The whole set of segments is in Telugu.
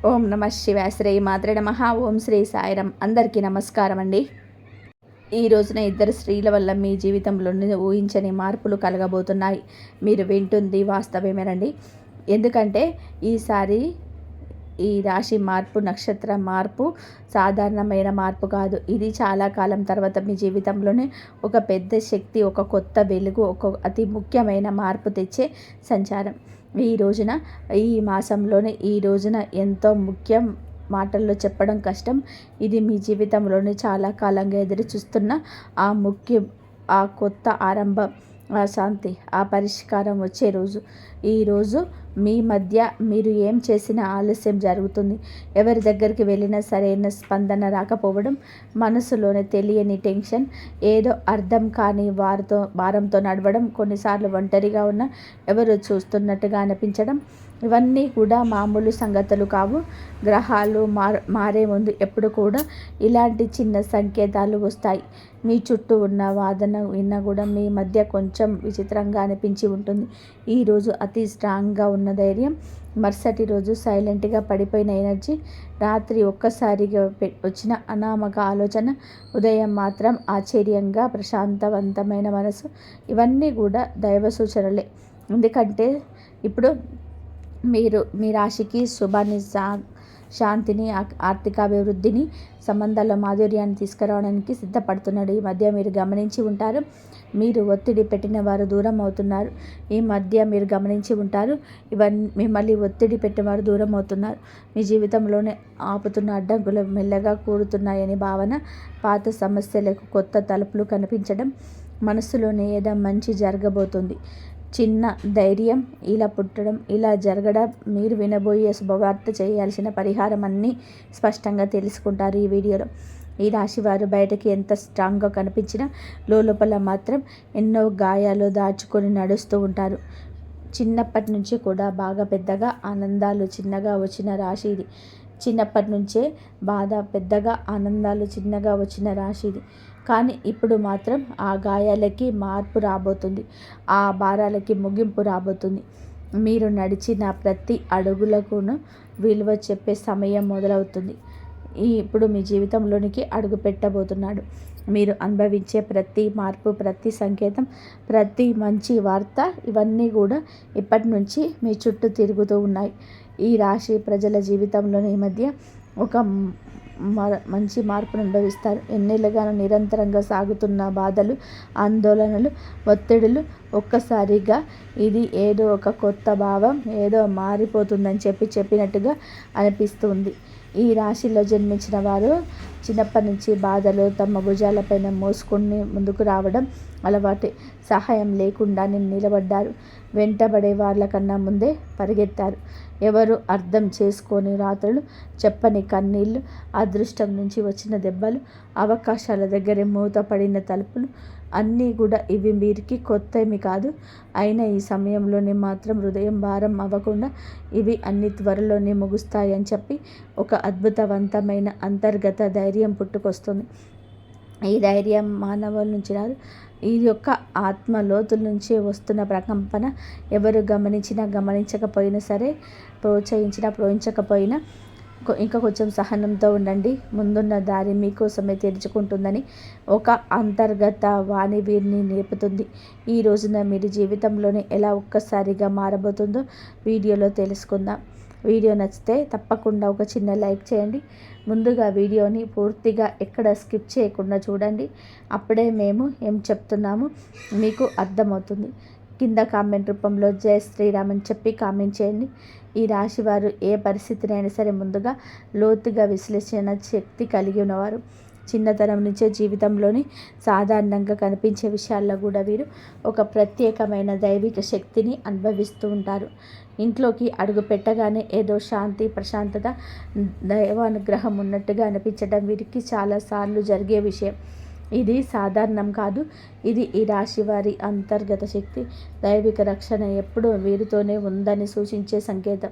ఓం నమ శివాయ. శ్రీ మాత్రే నమః. ఓం శ్రీ సాయిరం. అందరికీ నమస్కారం అండి. ఈ రోజున ఇద్దరు స్త్రీల వల్ల మీ జీవితంలో ఊహించని మార్పులు కలగబోతున్నాయి. మీరు వింటుంది వాస్తవమేనండి. ఎందుకంటే ఈసారి ఈ రాశి మార్పు, నక్షత్ర మార్పు సాధారణమైన మార్పు కాదు. ఇది చాలా కాలం తర్వాత మీ జీవితంలోనే ఒక పెద్ద శక్తి, ఒక కొత్త వెలుగు, ఒక అతి ముఖ్యమైన మార్పు తెచ్చే సంచారం. ఈ రోజున, ఈ మాసంలోనే ఈ రోజున ఎంతో ముఖ్యం, మాటల్లో చెప్పడం కష్టం. ఇది మీ జీవితంలోనే చాలా కాలంగా ఎదురు చూస్తున్న ఆ కొత్త ఆరంభం, ఆ శాంతి, ఆ పరిష్కారం వచ్చే రోజు. ఈరోజు మీ మధ్య మీరు ఏం చేసినా ఆలస్యం జరుగుతుంది. ఎవరి దగ్గరికి వెళ్ళినా సరైన స్పందన రాకపోవడం, మనసులోనే తెలియని టెన్షన్, ఏదో అర్థం కాని భారంతో నడవడం, కొన్నిసార్లు ఒంటరిగా ఉన్న ఎవరు చూస్తున్నట్టుగా అనిపించడం, ఇవన్నీ కూడా మామూలు సంగతులు కావు. గ్రహాలు మారే ముందు ఎప్పుడు కూడా ఇలాంటి చిన్న సంకేతాలు వస్తాయి. మీ చుట్టూ ఉన్న వాదన విన్నా కూడా మీ మధ్య కొంచెం విచిత్రంగా అనిపించి ఉంటుంది. ఈరోజు అతి స్ట్రాంగ్గా ఉన్న ధైర్యం, మరుసటి రోజు సైలెంట్గా పడిపోయిన ఎనర్జీ, రాత్రి ఒక్కసారిగా వచ్చిన అనామక ఆలోచన, ఉదయం మాత్రం ఆశ్చర్యంగా ప్రశాంతవంతమైన మనసు, ఇవన్నీ కూడా దైవ సూచనలే. ఎందుకంటే ఇప్పుడు మీరు మీ రాశికి శుభాన్ని, శాంతిని, ఆర్థికాభివృద్ధిని, సంబంధాల మాధుర్యాన్ని తీసుకురావడానికి సిద్ధపడుతున్నాడు. ఈ మధ్య మీరు గమనించి ఉంటారు, మీరు ఒత్తిడి పెట్టిన వారు దూరం అవుతున్నారు. ఈ మధ్య మీరు గమనించి ఉంటారు, మిమ్మల్ని ఒత్తిడి పెట్టేవారు దూరం అవుతున్నారు. మీ జీవితంలోనే ఆపుతున్న అడ్డంకులు మెల్లగా కూడుతున్నాయని భావన, పాత సమస్యలకు కొత్త తలుపులు కనిపించడం, మనసులోనే ఏదో మంచి జరగబోతుంది. చిన్న ధైర్యం ఇలా పుట్టడం, ఇలా జరగడం, మీరు వినబోయే శుభవార్త, చేయాల్సిన పరిహారం అన్నీ స్పష్టంగా తెలుసుకుంటారు ఈ వీడియోలో. ఈ రాశివారు బయటకి ఎంత స్ట్రాంగ్గా కనిపించినా లోపల మాత్రం ఎన్నో గాయాలు దాచుకొని నడుస్తూ ఉంటారు. చిన్నప్పటి నుంచి కూడా బాగా పెద్దగా ఆనందాలు చిన్నగా వచ్చిన రాశి ఇది. చిన్నప్పటి నుంచే బాధ పెద్దగా, ఆనందాలు చిన్నగా వచ్చిన రాశి ఇది. కానీ ఇప్పుడు మాత్రం ఆ గాయాలకి మార్పు రాబోతుంది, ఆ భారాలకి ముగింపు రాబోతుంది. మీరు నడిచిన ప్రతి అడుగులకును విలువ చెప్పే సమయం మొదలవుతుంది. ఇప్పుడు మీ జీవితంలోనికి అడుగు పెట్టబోతున్నాడు. మీరు అనుభవించే ప్రతి మార్పు, ప్రతి సంకేతం, ప్రతి మంచి వార్త, ఇవన్నీ కూడా ఇప్పటి నుంచి మీ చుట్టూ తిరుగుతూ ఉన్నాయి. ఈ రాశి ప్రజల జీవితంలోని ఈ మధ్య ఒక మంచి మార్పును అనుభవిస్తారు. ఎన్నేళ్ళుగానో నిరంతరంగా సాగుతున్న బాధలు, ఆందోళనలు, ఒత్తిడులు ఒక్కసారిగా ఇది ఏదో ఒక కొత్త భావం, ఏదో మారిపోతుందని చెప్పినట్టుగా అనిపిస్తుంది. ఈ రాశిలో జన్మించిన వారు చిన్నప్పటి నుంచి బాధలు తమ భుజాలపైన మోసుకొని ముందుకు రావడం అలవాటే. సహాయం లేకుండా నిలబడ్డారు. వెంటబడే వాళ్ళకన్నా ముందే పరిగెత్తారు. ఎవరు అర్థం చేసుకోని రాత్రులు, చెప్పని కన్నీళ్ళు, అదృష్టం నుంచి వచ్చిన దెబ్బలు, అవకాశాల దగ్గరే మూతపడిన తలుపులు, అన్నీ కూడా ఇవి వీరికి కొత్తవి కాదు. అయినా ఈ సమయంలోనే మాత్రం హృదయం భారం అవ్వకుండా ఇవి అన్ని త్వరలోనే ముగుస్తాయని చెప్పి ఒక అద్భుతవంతమైన అంతర్గత ధైర్యం పుట్టుకొస్తుంది. ఈ ధైర్యం మానవుల నుంచి రాదు, ఇది యొక్క ఆత్మ లోతుల నుంచి వస్తున్న ప్రకంపన. ఎవరు గమనించకపోయినా సరే, ప్రోత్సహించకపోయినా ఇంకా కొంచెం సహనంతో ఉండండి. ముందున్న దారి మీకోసమే తెరుచుకుంటుందని ఒక అంతర్గత వాణి వీరిని నేర్పుతుంది. ఈ రోజున మీరు జీవితంలోనే ఎలా ఒక్కసారిగా మారబోతుందో వీడియోలో తెలుసుకుందాం. వీడియో నచ్చితే తప్పకుండా ఒక చిన్న లైక్ చేయండి. ముందుగా వీడియోని పూర్తిగా ఎక్కడ స్కిప్ చేయకుండా చూడండి. అప్పుడే మేము ఏం చెప్తున్నాము మీకు అర్థమవుతుంది. కింద కామెంట్ రూపంలో జై శ్రీరామ్ అని చెప్పి కామెంట్ చేయండి. ఈ రాశివారు ఏ పరిస్థితినైనా సరే ముందుగా లోతుగా విశ్లేషణ శక్తి కలిగి ఉన్నవారు. చిన్నతనం నుంచే జీవితంలోని సాధారణంగా కనిపించే విషయాల్లో కూడా వీరు ఒక ప్రత్యేకమైన దైవిక శక్తిని అనుభవిస్తూ ఉంటారు. ఇంట్లోకి అడుగు పెట్టగానే ఏదో శాంతి, ప్రశాంతత, దైవానుగ్రహం ఉన్నట్టుగా అనిపించడం వీరికి చాలాసార్లు జరిగే విషయం. ఇది సాధారణం కాదు. ఇది ఈ రాశి వారి అంతర్గత శక్తి, దైవిక రక్షణ ఎప్పుడూ వీరితోనే ఉందని సూచించే సంకేతం.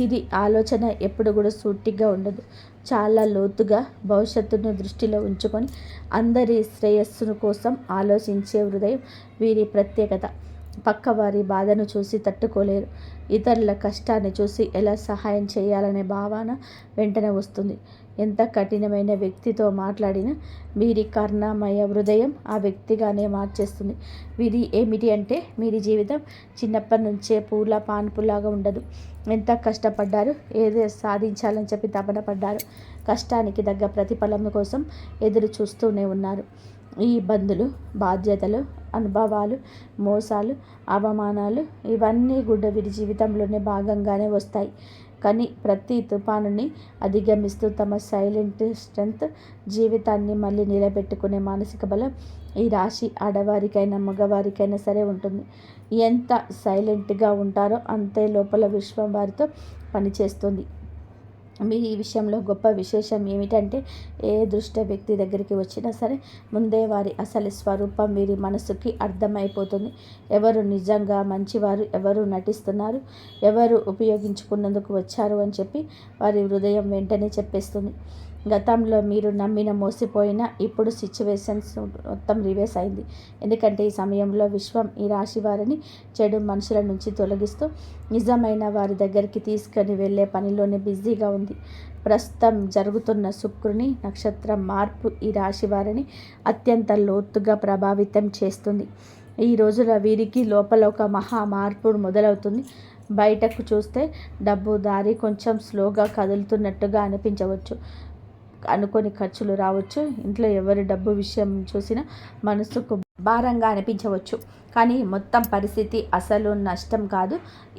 ఇది ఆలోచన ఎప్పుడు కూడా సూటిగా ఉండదు. చాలా లోతుగా భవిష్యత్తును దృష్టిలో ఉంచుకొని అందరి శ్రేయస్సును కోసం ఆలోచించే హృదయం వీరి ప్రత్యేకత. పక్కవారి బాధను చూసి తట్టుకోలేరు, ఇతరుల కష్టాన్ని చూసి ఎలా సహాయం చేయాలనే భావన వెంటనే వస్తుంది. ఎంత కఠినమైన వ్యక్తితో మాట్లాడినా వీరి కరుణామయ హృదయం ఆ వ్యక్తిగానే మార్చేస్తుంది. విధి ఏమిటి అంటే వీరి జీవితం చిన్నప్పటి నుంచే పూల పాన్పులాగా ఉండదు. ఎంత కష్టపడ్డారు, ఏదో సాధించాలని చెప్పి తపన పడ్డారు. కష్టానికి తగ్గ ప్రతిఫలం కోసం ఎదురు చూస్తూనే ఉన్నారు. ఈ ఇబ్బందులు, బాధ్యతలు, అనుభవాలు, మోసాలు, అవమానాలు ఇవన్నీ కూడా వీరి జీవితంలోనే భాగంగానే వస్తాయి. కానీ ప్రతి తుఫానుని అధిగమిస్తూ తమ సైలెంట్ స్ట్రెంగ్త్, జీవితాన్ని మళ్ళీ నిలబెట్టుకునే మానసిక బలం ఈ రాశి ఆడవారికైనా మగవారికైనా సరే ఉంటుంది. ఎంత సైలెంట్గా ఉంటారో అంతే లోపల విశ్వం వారితో పనిచేస్తుంది. మీరు ఈ విషయంలో గొప్ప విశేషం ఏమిటంటే ఏ దుష్ట వ్యక్తి దగ్గరికి వచ్చినా సరే ముందే వారి అసలు స్వరూపం వీరి మనసుకి అర్థమైపోతుంది. ఎవరు నిజంగా మంచివారు, ఎవరు నటిస్తున్నారు, ఎవరు ఉపయోగించుకున్నందుకు వచ్చారు అని చెప్పి వారి హృదయం వెంటనే చెప్పేస్తుంది. గతంలో మీరు నమ్మిన మోసపోయిన ఇప్పుడు సిచ్యువేషన్స్ మొత్తం రివర్స్ అయింది. ఎందుకంటే ఈ సమయంలో విశ్వం ఈ రాశి వారిని చెడు మనుషుల నుంచి తొలగిస్తూ నిజమైన వారి దగ్గరికి తీసుకొని వెళ్ళే పనిలోనే బిజీగా ఉంది. ప్రస్తుతం జరుగుతున్న శుక్రుని నక్షత్ర మార్పు ఈ రాశి వారిని అత్యంత లోతుగా ప్రభావితం చేస్తుంది. ఈ రోజున వీరికి లోపల ఒక మహా మార్పు మొదలవుతుంది. బయటకు చూస్తే డబ్బు దారి కొంచెం స్లోగా కదులుతున్నట్టుగా అనిపించవచ్చు. అనుకోని ఖర్చులు రావచ్చు. ఇంట్లో ఎవరి డబ్బు విషయం చూసినా మనసుకు భారంగా అనిపించవచ్చు. కానీ మొత్తం పరిస్థితి అసలు నష్టం కాదు.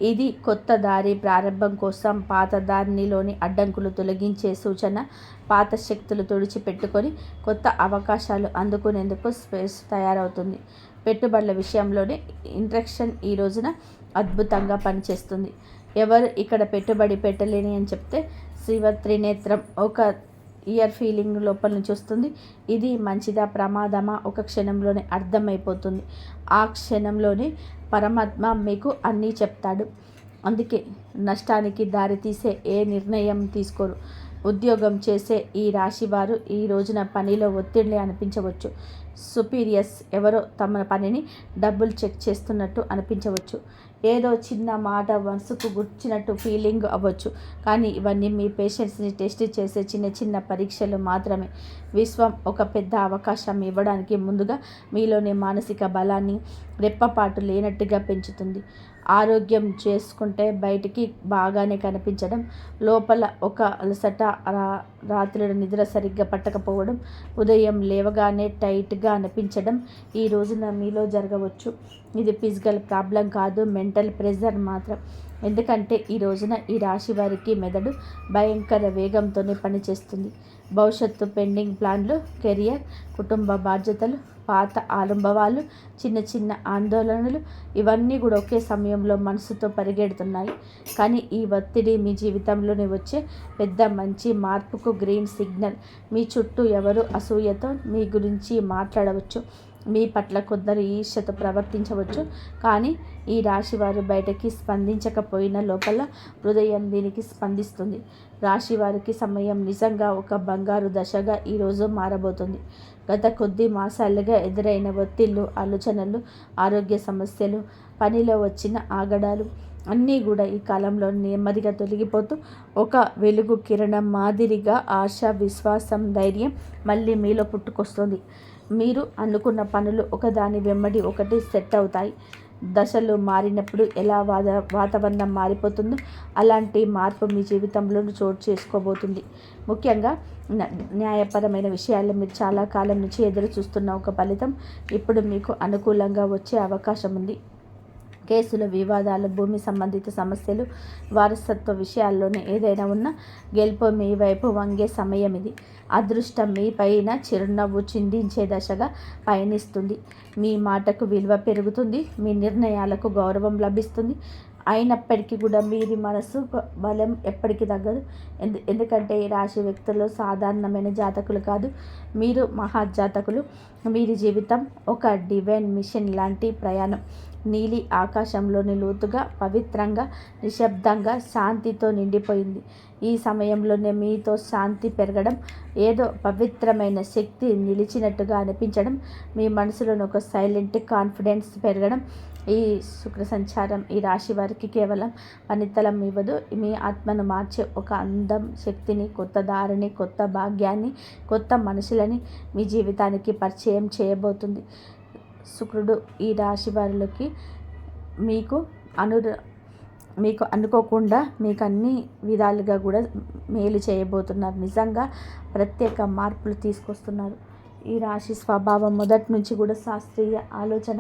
ఇది కొత్త దారి ప్రారంభం కోసం పాత దారిలోని అడ్డంకులు తొలగించే సూచన. పాత శక్తులు తుడిచిపెట్టుకొని కొత్త అవకాశాలు అందుకునేందుకు స్పేస్ తయారవుతుంది. పెట్టుబడుల విషయంలోనే ఇంట్రక్షన్ ఈ రోజున అద్భుతంగా పనిచేస్తుంది. ఎవరు ఇక్కడ పెట్టుబడి పెట్టలేని అని చెప్తే శివ త్రినేత్రం ఒక ఇయర్ ఫీలింగ్ లోపల నుంచి వస్తుంది. ఇది మంచిదా ప్రమాదమా ఒక క్షణంలోనే అర్థమైపోతుంది. ఆ క్షణంలోనే పరమాత్మ మీకు అన్నీ చెప్తాడు. అందుకే నష్టానికి దారితీసే ఏ నిర్ణయం తీసుకోరు. ఉద్యోగం చేసే ఈ రాశివారు ఈ రోజున పనిలో ఒత్తిడి అనిపించవచ్చు. సుపీరియర్స్ ఎవరో తమ పనిని డబుల్ చెక్ చేస్తున్నట్టు అనిపించవచ్చు. ఏదో చిన్న మాట మనసుకు గుర్చినట్టు ఫీలింగ్ అవ్వచ్చు. కానీ ఇవన్నీ మీ పేషెన్స్ని టెస్ట్ చేసే చిన్న చిన్న పరీక్షలు మాత్రమే. విశ్వం ఒక పెద్ద అవకాశం ఇవ్వడానికి ముందుగా మీలోని మానసిక బలాన్ని రెప్పపాటు లేనట్టుగా పెంచుతుంది. ఆరోగ్యం చేసుకుంటే బయటికి బాగానే కనిపించడం, లోపల ఒక అలసట, రాత్రుల నిద్ర సరిగ్గా పట్టకపోవడం, ఉదయం లేవగానే టైట్గా అనిపించడం ఈ రోజున మీలో జరగవచ్చు. ఇది ఫిజికల్ ప్రాబ్లం కాదు, మెంటల్ ప్రెషర్ మాత్రం. ఎందుకంటే ఈ రోజున ఈ రాశి వారికి మెదడు భయంకర వేగంతోనే పనిచేస్తుంది. భవిష్యత్తు పెండింగ్ ప్లాన్లు, కెరియర్, కుటుంబ బాధ్యతలు, పాత అనుభవాలు, చిన్న చిన్న ఆందోళనలు ఇవన్నీ కూడా ఒకే సమయంలో మనసుతో పరిగెడుతున్నాయి. కానీ ఈ ఒత్తిడి మీ జీవితంలోనే వచ్చే పెద్ద మంచి మార్పుకు గ్రీన్ సిగ్నల్. మీ చుట్టూ ఎవరు అసూయతో మీ గురించి మాట్లాడవచ్చు. మీ పట్ల కొందరు ఈర్ష్యతో ప్రవర్తించవచ్చు. కానీ ఈ రాశివారు బయటకి స్పందించకపోయినా లోపల హృదయం దీనికి స్పందిస్తుంది. రాశివారికి సమయం నిజంగా ఒక బంగారు దశగా ఈరోజు మారబోతుంది. గత కొద్ది మాసాలుగా ఎదురైన ఒత్తిళ్ళు, ఆలోచనలు, ఆరోగ్య సమస్యలు, పనిలో వచ్చిన ఆగడాలు అన్నీ కూడా ఈ కాలంలో నెమ్మదిగా తొలగిపోతూ ఒక వెలుగు కిరణం మాదిరిగా ఆశ, విశ్వాసం, ధైర్యం మళ్ళీ మీలో పుట్టుకొస్తుంది. మీరు అనుకున్న పనులు ఒకదాని వెంబడి ఒకటి సెట్ అవుతాయి. దశలు మారినప్పుడు ఎలా వాతావరణం మారిపోతుందో అలాంటి మార్పు మీ జీవితంలో చోటు చేసుకోబోతుంది. ముఖ్యంగా న్యాయపరమైన విషయాల్లో మీరు చాలా కాలం నుంచి ఎదురు చూస్తున్న ఒక ఫలితం ఇప్పుడు మీకు అనుకూలంగా వచ్చే అవకాశం ఉంది. కేసులు, వివాదాలు, భూమి సంబంధిత సమస్యలు, వారసత్వ విషయాల్లోనే ఏదైనా ఉన్నా గెలుపు మీ వైపు వంగే సమయం ఇది. అదృష్టం మీ పైన చిరునవ్వు చిందించే దశగా పయనిస్తుంది. మీ మాటకు విలువ పెరుగుతుంది. మీ నిర్ణయాలకు గౌరవం లభిస్తుంది. అయినప్పటికీ కూడా మీది మనసు బలం ఎప్పటికీ తగ్గదు. ఎందుకంటే ఈ రాశి వ్యక్తులు సాధారణమైన జాతకులు కాదు, మీరు మహాజాతకులు. వీరి జీవితం ఒక డివైన్ మిషన్ లాంటి ప్రయాణం. నీలి ఆకాశంలోని లోతుగా, పవిత్రంగా, నిశ్శబ్దంగా, శాంతితో నిండిపోయింది. ఈ సమయంలోనే మీతో శాంతి పెరగడం, ఏదో పవిత్రమైన శక్తి నిలిచినట్టుగా అనిపించడం, మీ మనసులోని ఒక సైలెంట్ కాన్ఫిడెన్స్ పెరగడం ఈ శుక్ర సంచారం ఈ రాశి వారికి కేవలం పనితలం ఇవ్వదు, మీ ఆత్మను మార్చే ఒక అందం, శక్తిని, కొత్త దారిని, కొత్త భాగ్యాన్ని, కొత్త మనుషులని మీ జీవితానికి పరిచయం చేయబోతుంది. శుక్రుడు ఈ రాశి వారికి మీకు అనుకోకుండా మీకు అన్ని విధాలుగా కూడా మేలు చేయబోతున్నారు. నిజంగా ప్రత్యేక మార్పులు తీసుకొస్తున్నారు. ఈ రాశి స్వభావం మొదటి నుంచి కూడా శాస్త్రీయ ఆలోచన,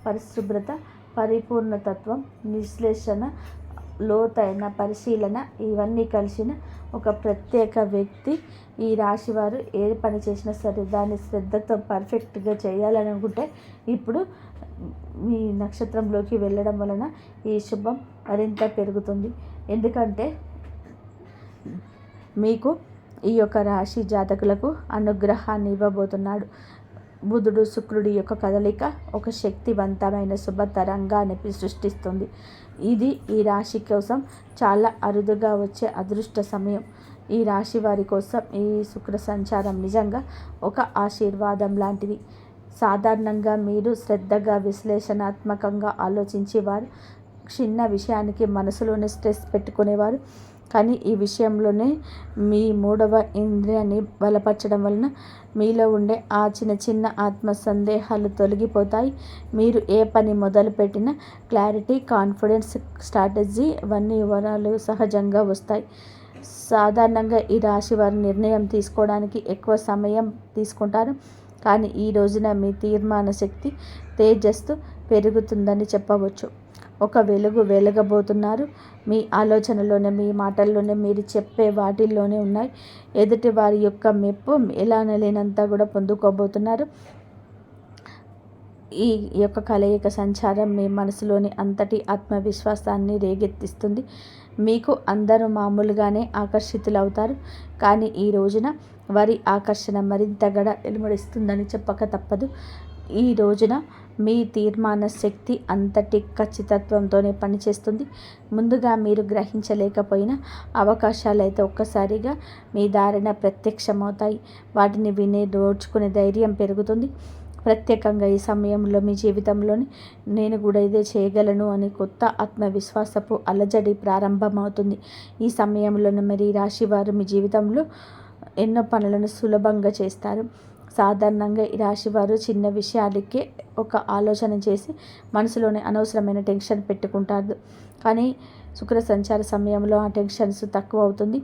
పరిశుభ్రత, పరిపూర్ణతత్వం, విశ్లేషణ, లోతైన పరిశీలన ఇవన్నీ కలిసిన ఒక ప్రత్యేక వ్యక్తి. ఈ రాశి వారు ఏ పని చేసినా సరే దాన్ని శ్రద్ధతో పర్ఫెక్ట్గా చేయాలని అనుకుంటే ఇప్పుడు మీ నక్షత్రంలోకి వెళ్ళడం వలన ఈ శుభం మరింత పెరుగుతుంది. ఎందుకంటే మీకు ఈ యొక్క రాశి జాతకులకు అనుగ్రహాన్ని ఇవ్వబోతున్నాడు. బుధుడు శుక్రుడి యొక్క కదలిక ఒక శక్తివంతమైన శుభ తరంగాన్ని సృష్టిస్తుంది. ఇది ఈ రాశి కోసం చాలా అరుదుగా వచ్చే అదృష్ట సమయం. ఈ రాశి వారి కోసం ఈ శుక్ర సంచారం నిజంగా ఒక ఆశీర్వాదం లాంటిది. సాధారణంగా మీరు శ్రద్ధగా విశ్లేషణాత్మకంగా ఆలోచించేవారు, చిన్న విషయానికి మనసులోనే స్ట్రెస్ పెట్టుకునేవారు. కానీ ఈ విషయంలోనే మీ 3వ ఇంద్రియాన్ని బలపరచడం వలన మీలో ఉండే ఆ చిన్న చిన్న ఆత్మ సందేహాలు తొలగిపోతాయి. మీరు ఏ పని మొదలుపెట్టినా క్లారిటీ, కాన్ఫిడెన్స్, స్ట్రాటజీ ఇవన్నీ వివరాలు సహజంగా వస్తాయి. సాధారణంగా ఈ రాశి వారి నిర్ణయం తీసుకోవడానికి ఎక్కువ సమయం తీసుకుంటారు. కానీ ఈ రోజున మీ తీర్మాన శక్తి, తేజస్సు పెరుగుతుందని చెప్పవచ్చు. ఒక వెలగబోతున్నారు. మీ ఆలోచనలోనే, మీ మాటల్లోనే, మీరు చెప్పే వాటిల్లోనే ఉన్నాయి. ఎదుటి వారి యొక్క మెప్పు ఎలానలేనంతా కూడా పొందుకోబోతున్నారు. ఈ యొక్క కలయిక సంచారం మీ మనసులోని అంతటి ఆత్మవిశ్వాసాన్ని రేగెత్తిస్తుంది. మీకు అందరూ మామూలుగానే ఆకర్షితులవుతారు. కానీ ఈ రోజున వారి ఆకర్షణ మరింతగా వెలువడిస్తుందని చెప్పక తప్పదు. ఈ రోజున మీ తీర్మాన శక్తి అంతటి ఖచ్చితత్వంతోనే పనిచేస్తుంది. ముందుగా మీరు గ్రహించలేకపోయిన అవకాశాలు అయితే ఒక్కసారిగా మీ దారిన ప్రత్యక్షమవుతాయి. వాటిని విని రోడ్చుకునే ధైర్యం పెరుగుతుంది. ప్రత్యేకంగా ఈ సమయంలో మీ జీవితంలోని నేను కూడా ఇదే చేయగలను అని కొత్త ఆత్మవిశ్వాసపు అలజడి ప్రారంభమవుతుంది. ఈ సమయంలోనే మరి రాశి వారు మీ జీవితంలో ఎన్నో పనులను సులభంగా చేస్తారు. సాధారణంగా ఈ రాశి వారు చిన్న విషయాలకే ఒక ఆలోచన చేసి మనసులోని అనవసరమైన టెన్షన్ పెట్టుకుంటారు. కానీ శుక్ర సంచార సమయంలో ఆ టెన్షన్స్ తక్కువ అవుతుంది.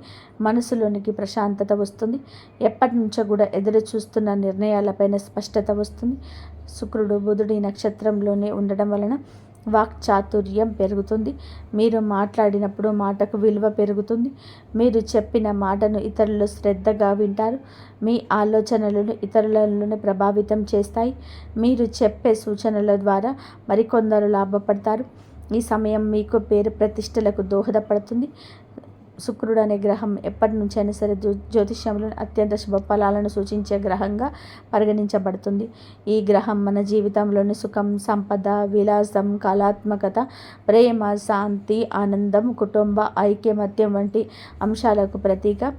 మనసులోనికి ప్రశాంతత వస్తుంది. ఎప్పటి నుంచో కూడా ఎదురు చూస్తున్న నిర్ణయాలపైన స్పష్టత వస్తుంది. శుక్రుడు బుధుడి నక్షత్రంలోనే ఉండడం వలన వాక్చాతుర్యం పెరుగుతుంది. మీరు మాట్లాడినప్పుడు మాటకు విలువ పెరుగుతుంది. మీరు చెప్పిన మాటను ఇతరులు శ్రద్ధగా వింటారు. మీ ఆలోచనలను ఇతరులను ప్రభావితం చేస్తాయి. మీరు చెప్పే సూచనల ద్వారా మరికొందరు లాభపడతారు. ఈ సమయం మీకు పేరు ప్రతిష్టలకు దోహదపడుతుంది. శుక్రుడు అనే గ్రహం ఎప్పటి నుంచైనా సరే జ్యోతిష్యంలో అత్యంత శుభ ఫలాలను సూచించే గ్రహంగా పరిగణించబడుతుంది. ఈ గ్రహం మన జీవితంలోని సుఖం, సంపద, విలాసం, కళాత్మకత, ప్రేమ, శాంతి, ఆనందం, కుటుంబ ఐక్యమత్యం వంటి అంశాలకు ప్రతీక.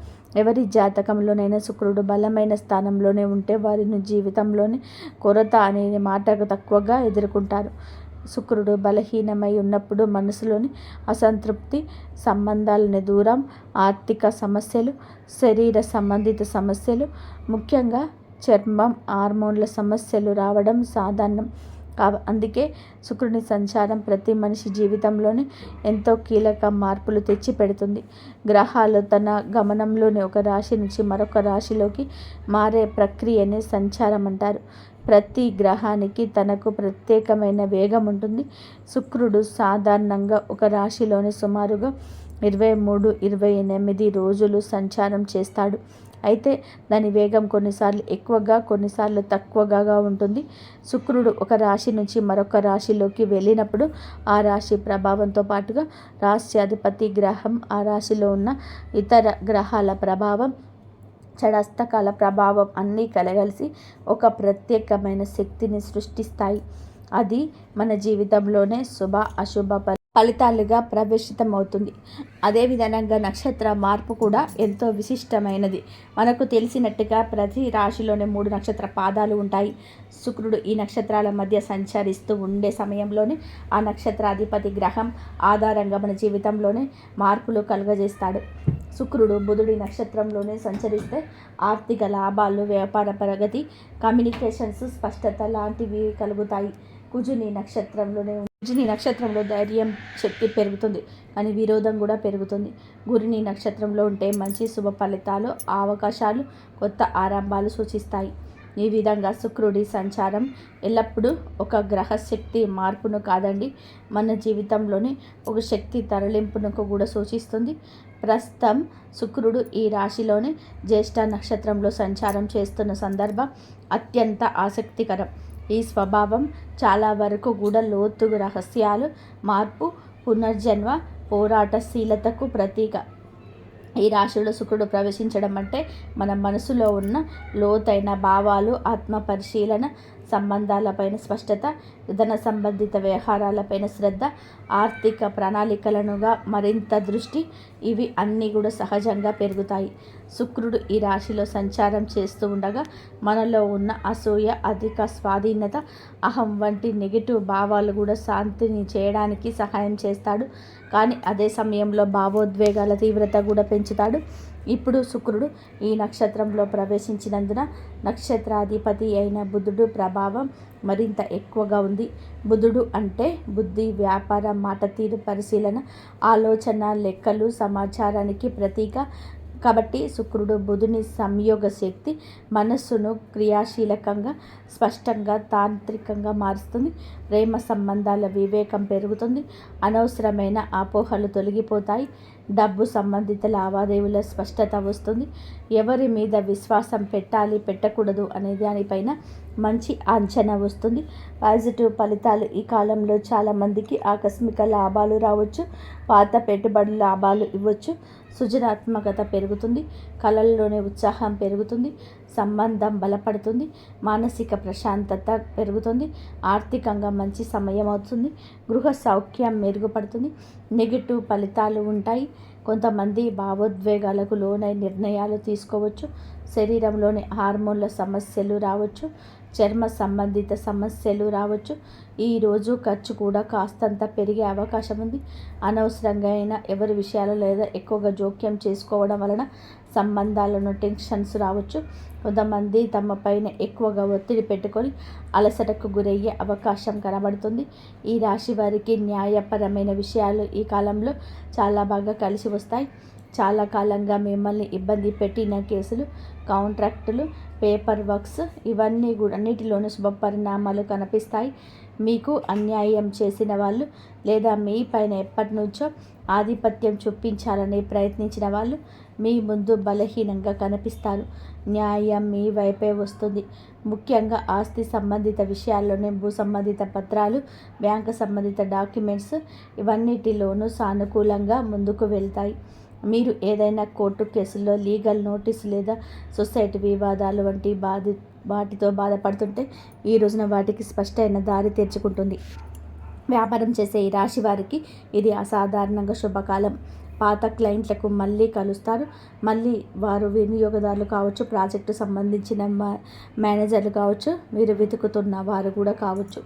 ఎవరి జాతకంలోనైనా శుక్రుడు బలమైన స్థానంలోనే ఉంటే వారిని జీవితంలోని కొరత అనే మాటకు తక్కువగా ఎదుర్కొంటారు. శుక్రుడు బలహీనమై ఉన్నప్పుడు మనసులోని అసంతృప్తి, సంబంధాలని దూరం, ఆర్థిక సమస్యలు, శరీర సంబంధిత సమస్యలు, ముఖ్యంగా చర్మం, హార్మోన్ల సమస్యలు రావడం సాధారణం. అందుకే శుక్రుని సంచారం ప్రతి మనిషి జీవితంలోనే ఎంతో కీలక మార్పులు తెచ్చి పెడుతుంది. గ్రహాలు తన గమనంలోని ఒక రాశి నుంచి మరొక రాశిలోకి మారే ప్రక్రియనే సంచారం అంటారు. ప్రతి గ్రహానికి తనకు ప్రత్యేకమైన వేగం ఉంటుంది. శుక్రుడు సాధారణంగా ఒక రాశిలోని సుమారుగా 23-28 రోజులు సంచారం చేస్తాడు. అయితే దాని వేగం కొన్నిసార్లు ఎక్కువగా, కొన్నిసార్లు తక్కువగా ఉంటుంది. శుక్రుడు ఒక రాశి నుంచి మరొక రాశిలోకి వెళ్ళినప్పుడు ఆ రాశి ప్రభావంతో పాటుగా రాశ్యాధిపతి గ్రహం, ఆ రాశిలో ఉన్న ఇతర గ్రహాల ప్రభావం, షడస్తకాల ప్రభావం అన్నీ కలగలిసి ఒక ప్రత్యేకమైన శక్తిని సృష్టిస్తాయి. అది మన జీవితంలోనే శుభ అశుభ ఫలితాలుగా ప్రవేశితమవుతుంది. అదేవిధంగా నక్షత్ర మార్పు కూడా ఎంతో విశిష్టమైనది. మనకు తెలిసినట్టుగా ప్రతి రాశిలోనే 3 నక్షత్ర పాదాలు ఉంటాయి. శుక్రుడు ఈ నక్షత్రాల మధ్య సంచరిస్తూ ఉండే సమయంలోనే ఆ నక్షత్రాధిపతి గ్రహం ఆధారంగా మన జీవితంలోనే మార్పులు కలుగజేస్తాడు. శుక్రుడు బుధుడి నక్షత్రంలోనే సంచరిస్తే ఆర్థిక లాభాలు, వ్యాపార ప్రగతి, కమ్యూనికేషన్స్, స్పష్టత లాంటివి కలుగుతాయి. కుజుని నక్షత్రంలో ధైర్యం, శక్తి పెరుగుతుంది, కానీ విరోధం కూడా పెరుగుతుంది. గురుని నక్షత్రంలో ఉంటే మంచి శుభ ఫలితాలు, అవకాశాలు, కొత్త ఆరంభాలు సూచిస్తాయి. ఈ విధంగా శుక్రుడి సంచారం ఎల్లప్పుడూ ఒక గ్రహ శక్తి మార్పును కాదండి, మన జీవితంలోని ఒక శక్తి తరలింపును కూడా సూచిస్తుంది. ప్రస్తుతం శుక్రుడు ఈ రాశిలోని జ్యేష్ఠ నక్షత్రంలో సంచారం చేస్తున్న సందర్భం అత్యంత ఆసక్తికరం. ఈ స్వభావం చాలా వరకు కూడా లోతు రహస్యాలు, మార్పు, పునర్జన్మ, పోరాటశీలతకు ప్రతీక. ఈ రాశిలో శుక్రుడు ప్రవేశించడం అంటే మన మనసులో ఉన్న లోతైన భావాలు, ఆత్మ పరిశీలన, సంబంధాలపైన స్పష్టత, ధన సంబంధిత వ్యవహారాలపైన శ్రద్ధ, ఆర్థిక ప్రణాళికలనుగా మరింత దృష్టి, ఇవి అన్నీ కూడా సహజంగా పెరుగుతాయి. శుక్రుడు ఈ రాశిలో సంచారం చేస్తూ ఉండగా మనలో ఉన్న అసూయ, అధిక స్వాధీనత, అహం వంటి నెగిటివ్ భావాలు కూడా శాంతిని చేయడానికి సహాయం చేస్తాడు. కానీ అదే సమయంలో భావోద్వేగాల తీవ్రత కూడా పెంచుతాడు. ఇప్పుడు శుక్రుడు ఈ నక్షత్రంలో ప్రవేశించినందున నక్షత్రాధిపతి అయిన బుధుడు ప్రభావం మరింత ఎక్కువగా ఉంది. బుధుడు అంటే బుద్ధి, వ్యాపారం, మాట తీరు, పరిశీలన, ఆలోచన, లెక్కలు, సమాచారానికి ప్రతీక. కాబట్టి శుక్రుడు బుధుని సంయోగ శక్తి మనస్సును క్రియాశీలకంగా, స్పష్టంగా, తాంత్రికంగా మారుస్తుంది. ప్రేమ సంబంధాల వివేకం పెరుగుతుంది. అనవసరమైన అపోహలు తొలగిపోతాయి. డబ్బు సంబంధిత లావాదేవీల స్పష్టత వస్తుంది. ఎవరి మీద విశ్వాసం పెట్టాలి, పెట్టకూడదు అనే దానిపైన మంచి అంచనా వస్తుంది. పాజిటివ్ ఫలితాలు. ఈ కాలంలో చాలామందికి ఆకస్మిక లాభాలు రావచ్చు. పాత పెట్టుబడుల లాభాలు ఇవ్వచ్చు. సృజనాత్మకత పెరుగుతుంది. కళల్లోనే ఉత్సాహం పెరుగుతుంది. సంబంధం బలపడుతుంది. మానసిక ప్రశాంతత పెరుగుతుంది. ఆర్థికంగా మంచి సమయం అవుతుంది. గృహ సౌఖ్యం మెరుగుపడుతుంది. నెగిటివ్ ఫలితాలు ఉంటాయి. కొంతమంది భావోద్వేగాలకు లోనై నిర్ణయాలు తీసుకోవచ్చు. శరీరంలోని హార్మోన్ల సమస్యలు రావచ్చు. చర్మ సంబంధిత సమస్యలు రావచ్చు. ఈరోజు ఖర్చు కూడా కాస్తంత పెరిగే అవకాశం ఉంది. అనవసరంగా అయినా ఎవరి విషయాలు లేదా ఎక్కువగా జోక్యం చేసుకోవడం వలన సంబంధాలను టెన్షన్స్ రావచ్చు. కొంతమంది తమ పైన ఎక్కువగా ఒత్తిడి పెట్టుకొని అలసటకు గురయ్యే అవకాశం కనబడుతుంది. ఈ రాశి వారికి న్యాయపరమైన విషయాలు ఈ కాలంలో చాలా బాగా కలిసి వస్తాయి. చాలా కాలంగా మిమ్మల్ని ఇబ్బంది పెట్టిన కేసులు, కాంట్రాక్టులు, పేపర్ వర్క్స్, ఇవన్నీ కూడా అన్నిటిలోనూ శుభ పరిణామాలు కనిపిస్తాయి. మీకు అన్యాయం చేసిన వాళ్ళు లేదా మీ పైన ఎప్పటి నుంచో ఆధిపత్యం చూపించాలని ప్రయత్నించిన వాళ్ళు మీ ముందు బలహీనంగా కనిపిస్తారు. న్యాయం మీ వైపే వస్తుంది. ముఖ్యంగా ఆస్తి సంబంధిత విషయాల్లోనే భూ సంబంధిత పత్రాలు, బ్యాంకు సంబంధిత డాక్యుమెంట్స్, ఇవన్నిటిలోనూ సానుకూలంగా ముందుకు వెళ్తాయి. మీరు ఏదైనా కోర్టు కేసుల్లో లీగల్ నోటీసు లేదా సొసైటీ వివాదాలు వంటి వాటితో బాధపడుతుంటే ఈ రోజున వాటికి స్పష్టమైన దారి తెరుచుకుంటుంది. వ్యాపారం చేసే ఈ రాశి వారికి ఇది అసాధారణంగా శుభకాలం. పాత క్లయింట్లకు మళ్ళీ కలుస్తారు. మళ్ళీ వారు వినియోగదారులు కావచ్చు, ప్రాజెక్టు సంబంధించిన మేనేజర్లు కావచ్చు, మీరు వెతుకుతున్న వారు కూడా కావచ్చు.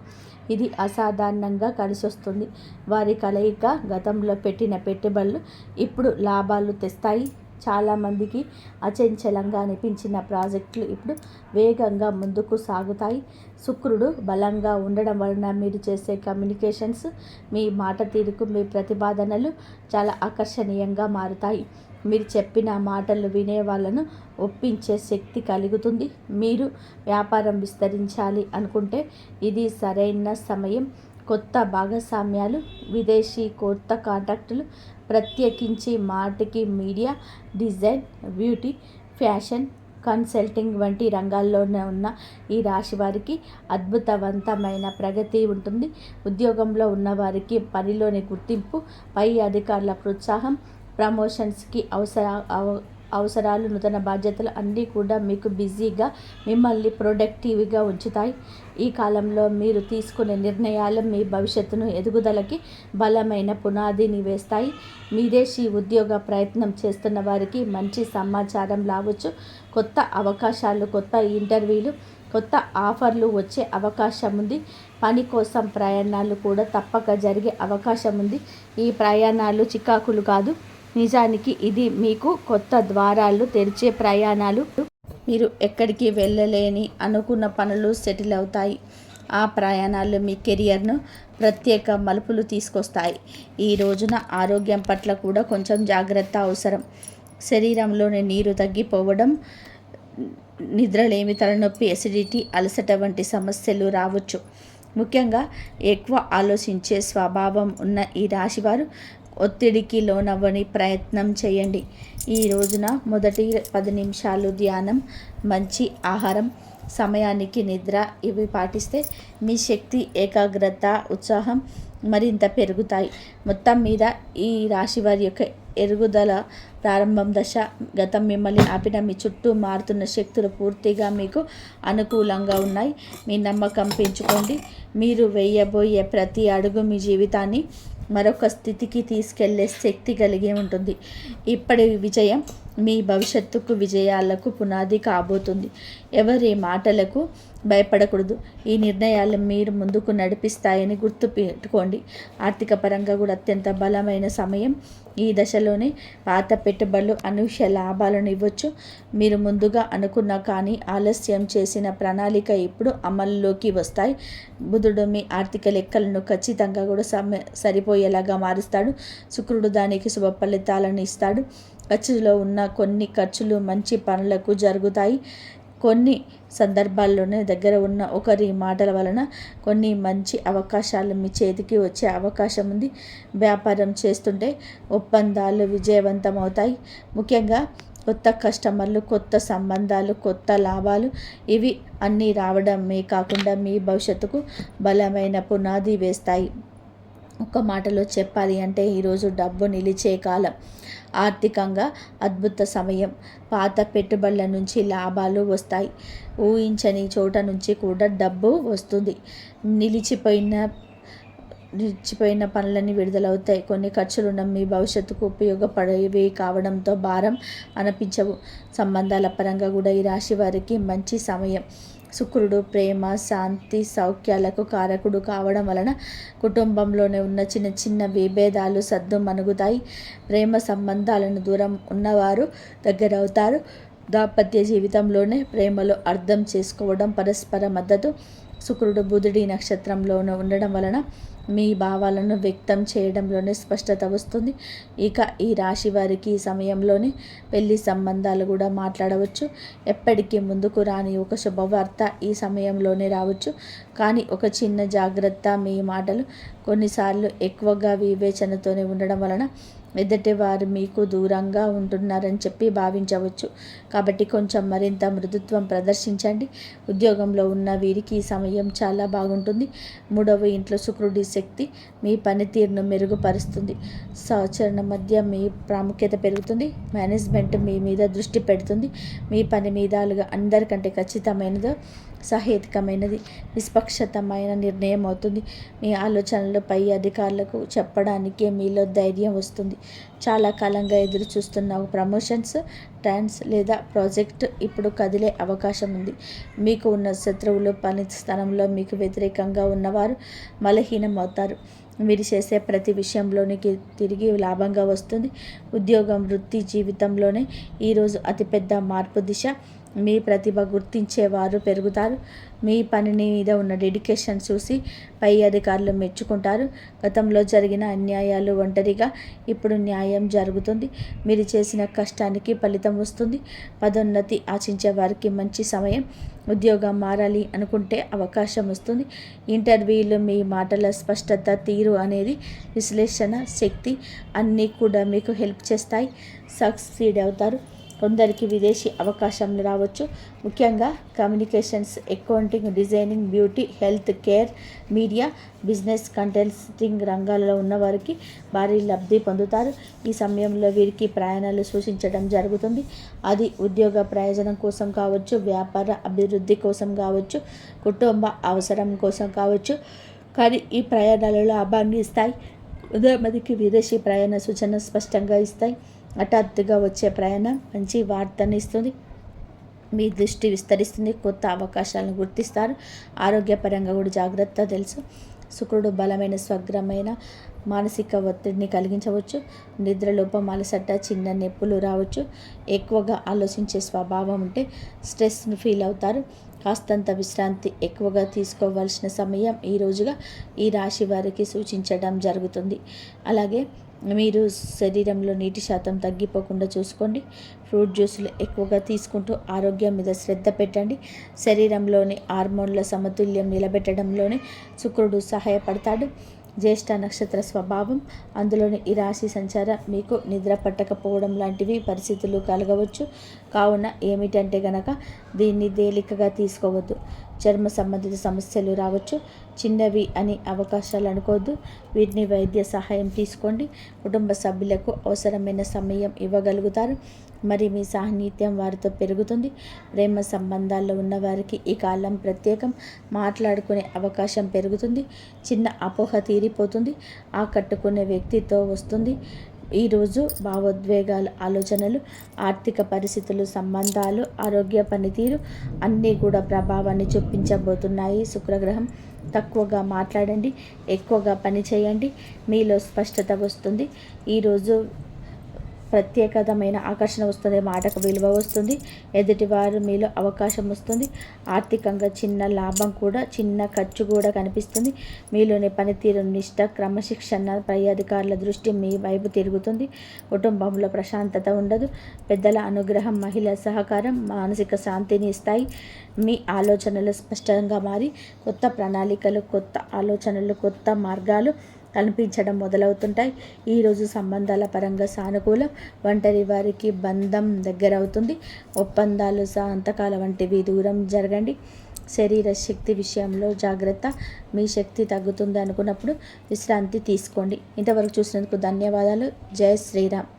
ఇది అసాధారణంగా కలిసి వస్తుంది. వారి కలయిక గతంలో పెట్టిన పెట్టుబడులు ఇప్పుడు లాభాలు తెస్తాయి. చాలామందికి అచంచలంగా అనిపించిన ప్రాజెక్టులు ఇప్పుడు వేగంగా ముందుకు సాగుతాయి. శుక్రుడు బలంగా ఉండడం వలన మీరు చేసే కమ్యూనికేషన్స్, మీ మాట తీరుకు, మీ ప్రతిపాదనలు చాలా ఆకర్షణీయంగా మారుతాయి. మీరు చెప్పిన మాటలు వినే వాళ్ళను ఒప్పించే శక్తి కలుగుతుంది. మీరు వ్యాపారం విస్తరించాలి అనుకుంటే ఇది సరైన సమయం. కొత్త భాగస్వామ్యాలు, విదేశీ కొత్త కాంటాక్టులు, ప్రత్యేకించి మాటికి media, design, beauty, fashion, consulting వంటి రంగాల్లోనే ఉన్న ఈ రాశి వారికి అద్భుతవంతమైన ప్రగతి ఉంటుంది. ఉద్యోగంలో ఉన్నవారికి పనిలోని గుర్తింపు, పై అధికారుల ప్రోత్సాహం, ప్రమోషన్స్కి అవసరాలు, నూతన బాధ్యతలు అన్నీ కూడా మీకు బిజీగా, మిమ్మల్ని ప్రొడక్టివ్గా ఉంచుతాయి. ఈ కాలంలో మీరు తీసుకునే నిర్ణయాలు మీ భవిష్యత్తును ఎదుగుదలకి బలమైన పునాదిని వేస్తాయి. విదేశీ ఉద్యోగ ప్రయత్నం చేస్తున్న వారికి మంచి సమాచారం రావచ్చు. కొత్త అవకాశాలు, కొత్త ఇంటర్వ్యూలు, కొత్త ఆఫర్లు వచ్చే అవకాశం ఉంది. పని కోసం ప్రయాణాలు కూడా తప్పక జరిగే అవకాశం ఉంది. ఈ ప్రయాణాలు చికాకులు కాదు, నిజానికి ఇది మీకు కొత్త ద్వారాలు తెరిచే ప్రయాణాలు. మీరు ఎక్కడికి వెళ్ళలేని అనుకున్న పనులు సెటిల్ అవుతాయి. ఆ ప్రయాణాలు మీ కెరియర్ను ప్రత్యేక మలుపులు తీసుకొస్తాయి. ఈ రోజున ఆరోగ్యం పట్ల కూడా కొంచెం జాగ్రత్త అవసరం. శరీరంలోని నీరు తగ్గిపోవడం, నిద్రలేమి, తలనొప్పి, ఎసిడిటీ, అలసట వంటి సమస్యలు రావచ్చు. ముఖ్యంగా ఎక్కువ ఆలోచించే స్వభావం ఉన్న ఈ రాశివారు ఒత్తిడికి లోనవ్వని ప్రయత్నం చేయండి. ఈ రోజున మొదటి 10 నిమిషాలు ధ్యానం, మంచి ఆహారం, సమయానికి నిద్ర ఇవి పాటిస్తే మీ శక్తి, ఏకాగ్రత, ఉత్సాహం మరింత పెరుగుతాయి. మొత్తం మీద ఈ రాశి వారి యొక్క ఎదుగుదల ప్రారంభం దశ. గతం మిమ్మల్ని ఆపిన మీ చుట్టూ మారుతున్న శక్తులు పూర్తిగా మీకు అనుకూలంగా ఉన్నాయి. మీ నమ్మకం పెంచుకోండి. మీరు వేయబోయే ప్రతి అడుగు మీ జీవితాన్ని మరొక స్థితికి తీసుకెళ్లే శక్తి కలిగి ఉంటుంది. ఇప్పటి విజయం మీ భవిష్యత్తుకు విజయాలకు పునాది కాబోతుంది. ఎవరి మాటలకు భయపడకూడదు. ఈ నిర్ణయాలు మీరు ముందుకు నడిపిస్తాయని గుర్తుపెట్టుకోండి. ఆర్థిక పరంగా కూడా అత్యంత బలమైన సమయం. ఈ దశలోనే పాత పెట్టుబడులు అనూహ్య లాభాలను ఇవ్వచ్చు. మీరు ముందుగా అనుకున్న కానీ ఆలస్యం చేసిన ప్రణాళిక ఇప్పుడు అమల్లోకి వస్తాయి. బుధుడు మీ ఆర్థిక లెక్కలను ఖచ్చితంగా కూడా సరిపోయేలాగా మారుస్తాడు. శుక్రుడు దానికి శుభ ఫలితాలను ఇస్తాడు. ఖర్చులో ఉన్న కొన్ని ఖర్చులు మంచి పనులకు జరుగుతాయి. కొన్ని సందర్భాల్లోనే దగ్గర ఉన్న ఒకరి మాటల వలన కొన్ని మంచి అవకాశాలు మీ చేతికి వచ్చే అవకాశం ఉంది. వ్యాపారం చేస్తుంటే ఒప్పందాలు విజయవంతమవుతాయి. ముఖ్యంగా కొత్త కస్టమర్లు, కొత్త సంబంధాలు, కొత్త లాభాలు ఇవి అన్నీ రావడమే కాకుండా మీ భవిష్యత్తుకు బలమైన పునాది వేస్తాయి. ఒక మాటలో చెప్పాలి అంటే ఈరోజు డబ్బు నిలిచే కాలం. ఆర్థికంగా అద్భుత సమయం. పాత పెట్టుబడుల నుంచి లాభాలు వస్తాయి. ఊహించని చోట నుంచి కూడా డబ్బు వస్తుంది. నిలిచిపోయిన పనులన్నీ విడుదలవుతాయి. కొన్ని ఖర్చులున్న మీ భవిష్యత్తుకు ఉపయోగపడేవి కావడంతో భారం అనిపించవు. సంబంధాల పరంగా కూడా ఈ రాశి వారికి మంచి సమయం. శుక్రుడు ప్రేమ, శాంతి, సౌఖ్యాలకు కారకుడు కావడం వలన కుటుంబంలోనే ఉన్న చిన్న చిన్న విభేదాలు సద్దుమణుగుతాయి. ప్రేమ సంబంధాలను దూరం ఉన్నవారు దగ్గరవుతారు. దాంపత్య జీవితంలోనే ప్రేమలో అర్థం చేసుకోవడం, పరస్పర మద్దతు. శుక్రుడు బుధుడి నక్షత్రంలోనే ఉండడం వలన మీ భావాలను వ్యక్తం చేయడంలోనే స్పష్టత వస్తుంది. ఇక ఈ రాశి వారికి ఈ సమయంలోనే పెళ్లి సంబంధాలు కూడా మాట్లాడవచ్చు. ఎప్పటికీ ముందుకు రాని ఒక శుభవార్త ఈ సమయంలోనే రావచ్చు. కానీ ఒక చిన్న జాగ్రత్త, మీ మాటలు కొన్నిసార్లు ఎక్కువగా వివేచనతోనే ఉండడం వలన ఎదుటి వారు మీకు దూరంగా ఉంటున్నారని చెప్పి భావించవచ్చు. కాబట్టి కొంచెం మరింత మృదుత్వం ప్రదర్శించండి. ఉద్యోగంలో ఉన్న వీరికి ఈ సమయం చాలా బాగుంటుంది. 3వ ఇంట్లో శుక్రుడి శక్తి మీ పనితీరును మెరుగుపరుస్తుంది. సహచరుల మధ్య మీ ప్రాముఖ్యత పెరుగుతుంది. మేనేజ్మెంట్ మీ మీద దృష్టి పెడుతుంది. మీ పని మీద అందరికంటే ఖచ్చితమైనది, సహేతుకమైనది, నిష్పక్షతమైన నిర్ణయం అవుతుంది. మీ ఆలోచనలు పై అధికారులకు చెప్పడానికే మీలో ధైర్యం వస్తుంది. చాలా కాలంగా ఎదురు చూస్తున్న ప్రమోషన్స్, ట్రాన్స్ లేదా ప్రాజెక్ట్ ఇప్పుడు కదిలే అవకాశం ఉంది. మీకు ఉన్న శత్రువులు, పని స్థలంలో మీకు వ్యతిరేకంగా ఉన్నవారు బలహీనం అవుతారు. మీరు చేసే ప్రతి విషయంలోనికి తిరిగి లాభంగా వస్తుంది. ఉద్యోగం, వృత్తి జీవితంలోనే ఈరోజు అతిపెద్ద మార్పు దిశ. మీ ప్రతిభ గుర్తించేవారు పెరుగుతారు. మీ పని మీద ఉన్న డెడికేషన్ చూసి పై అధికారులు మెచ్చుకుంటారు. గతంలో జరిగిన అన్యాయాలు ఒంటరిగా ఇప్పుడు న్యాయం జరుగుతుంది. మీరు చేసిన కష్టానికి ఫలితం వస్తుంది. పదోన్నతి ఆశించే వారికి మంచి సమయం. ఉద్యోగం మారాలి అనుకుంటే అవకాశం వస్తుంది. ఇంటర్వ్యూలు, మీ మాటల స్పష్టత, తీరు అనేది విశ్లేషణ శక్తి అన్నీ కూడా మీకు హెల్ప్ చేస్తాయి. సక్సీడ్ అవుతారు. కొందరికి విదేశీ అవకాశాలు రావచ్చు. ముఖ్యంగా communications, accounting, designing, beauty, health care, media, business, contesting రంగాలలో ఉన్నవారికి భారీ లబ్ధి పొందుతారు. ఈ సమయంలో వీరికి ప్రయాణాలు సూచించడం జరుగుతుంది. అది ఉద్యోగ ప్రయోజనం కోసం కావచ్చు, వ్యాపార అభివృద్ధి కోసం కావచ్చు, కుటుంబ అవసరం కోసం కావచ్చు. కానీ ఈ ప్రయాణాలు లాభాన్ని ఇస్తాయి. ఉదాహరణకి విదేశీ ప్రయాణ సూచన స్పష్టంగా ఇస్తాయి. హఠాత్తుగా వచ్చే ప్రయాణం మంచి వార్తని ఇస్తుంది. మీ దృష్టి విస్తరిస్తుంది. కొత్త అవకాశాలను గుర్తిస్తారు. ఆరోగ్యపరంగా కూడా జాగ్రత్త తెలుసు. శుక్రుడు బలమైన స్వగ్రమైన మానసిక ఒత్తిడిని కలిగించవచ్చు. నిద్రలోపం, అలసట, చిన్న నొప్పులు రావచ్చు. ఎక్కువగా ఆలోచించే స్వభావం ఉంటే స్ట్రెస్ను ఫీల్ అవుతారు. కాస్తంత విశ్రాంతి ఎక్కువగా తీసుకోవాల్సిన సమయం ఈ రోజుగా ఈ రాశి వారికి సూచించడం జరుగుతుంది. అలాగే మీరు శరీరంలో నీటి శాతం తగ్గిపోకుండా చూసుకోండి. ఫ్రూట్ జ్యూసులు ఎక్కువగా తీసుకుంటూ ఆరోగ్యం మీద శ్రద్ధ పెట్టండి. శరీరంలోని హార్మోన్ల సమతుల్యం నిలబెట్టడంలోనే శుక్రుడు సహాయపడతాడు. జ్యేష్ఠ నక్షత్ర స్వభావం, అందులోని ఈ రాశి సంచారం మీకు నిద్ర పట్టకపోవడం లాంటివి పరిస్థితులు కలగవచ్చు. కావున ఏమిటంటే గనక దీన్ని తేలికగా తీసుకోవద్దు. చర్మ సంబంధిత సమస్యలు రావచ్చు. చిన్నవి అని అవకాశాలు అనుకోవద్దు. వీటిని వైద్య సహాయం తీసుకోండి. కుటుంబ సభ్యులకు అవసరమైన సమయం ఇవ్వగలుగుతారు. మరి మీ సాన్నిధ్యం వారితో పెరుగుతుంది. ప్రేమ సంబంధాల్లో ఉన్నవారికి ఈ కాలం ప్రత్యేకం. మాట్లాడుకునే అవకాశం పెరుగుతుంది. చిన్న అపోహ తీరిపోతుంది. ఆకట్టుకునే వ్యక్తితో వస్తుంది. ఈరోజు భావోద్వేగాలు, ఆలోచనలు, ఆర్థిక పరిస్థితులు, సంబంధాలు, ఆరోగ్య పనితీరు అన్నీ కూడా ప్రభావాన్ని చూపించబోతున్నాయి. శుక్రగ్రహం. తక్కువగా మాట్లాడండి, ఎక్కువగా పని చేయండి. మీలో స్పష్టత వస్తుంది. ఈరోజు ప్రత్యేకమైన ఆకర్షణ వస్తుంది. మాటకు విలువ వస్తుంది. ఎదుటివారు మీలో అవకాశం వస్తుంది. ఆర్థికంగా చిన్న లాభం కూడా, చిన్న ఖర్చు కూడా కనిపిస్తుంది. మీలోని పనితీరు, నిష్ఠ, క్రమశిక్షణ, పై అధికారుల దృష్టి మీ వైపు తిరుగుతుంది. కుటుంబంలో ప్రశాంతత ఉండదు. పెద్దల అనుగ్రహం, మహిళల సహకారం మానసిక శాంతిని ఇస్తాయి. మీ ఆలోచనలు స్పష్టంగా మారి కొత్త ప్రణాళికలు, కొత్త ఆలోచనలు, కొత్త మార్గాలు కనిపించడం మొదలవుతుంటాయి. ఈరోజు సంబంధాల పరంగా సానుకూలం. ఒంటరి వారికి బంధం దగ్గరవుతుంది. ఒప్పందాలు, సంతకాల వంటివి దూరం జరగండి. శరీర శక్తి విషయంలో జాగ్రత్త. మీ శక్తి తగ్గుతుంది అనుకున్నప్పుడు విశ్రాంతి తీసుకోండి. ఇంతవరకు చూసినందుకు ధన్యవాదాలు. జై శ్రీరామ్.